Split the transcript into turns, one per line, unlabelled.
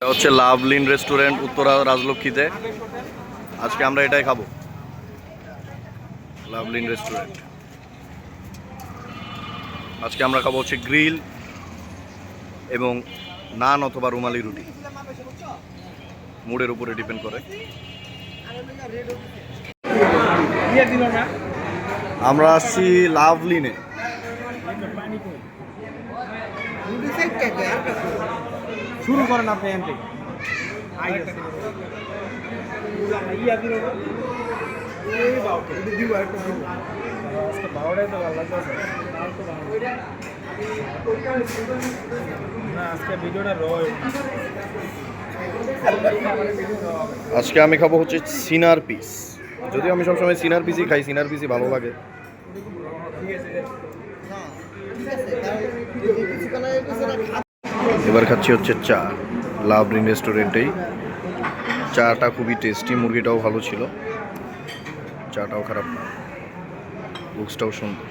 এটা হচ্ছে লাভলিন রেস্টুরেন্ট উত্তরা রাজলক্ষ্মীতে। আজকে আমরা এটাই খাবো, লাভলিন রেস্টুরেন্ট। আজকে আমরা খাবো হচ্ছে গ্রিল এবং নান অথবা রুমালি রুটি, মুডের উপরে ডিপেন্ড করে। আমরা আসছি লাভলিনে।
শুরু করেন আপনি এখান থেকে।
আজকে আমি খাবো হচ্ছে সিনার পিস। যদিও আমি সবসময় সিনার পিসই খাই, সিনার পিসই ভালো লাগে। এবার খাচ্ছি হচ্ছে চা, লাভলিন রেস্টুরেন্টেই। চাটা খুবই টেস্টি, মুরগিটাও ভালো ছিল, চাটাও খারাপ না, লুকসটাও সুন্দর।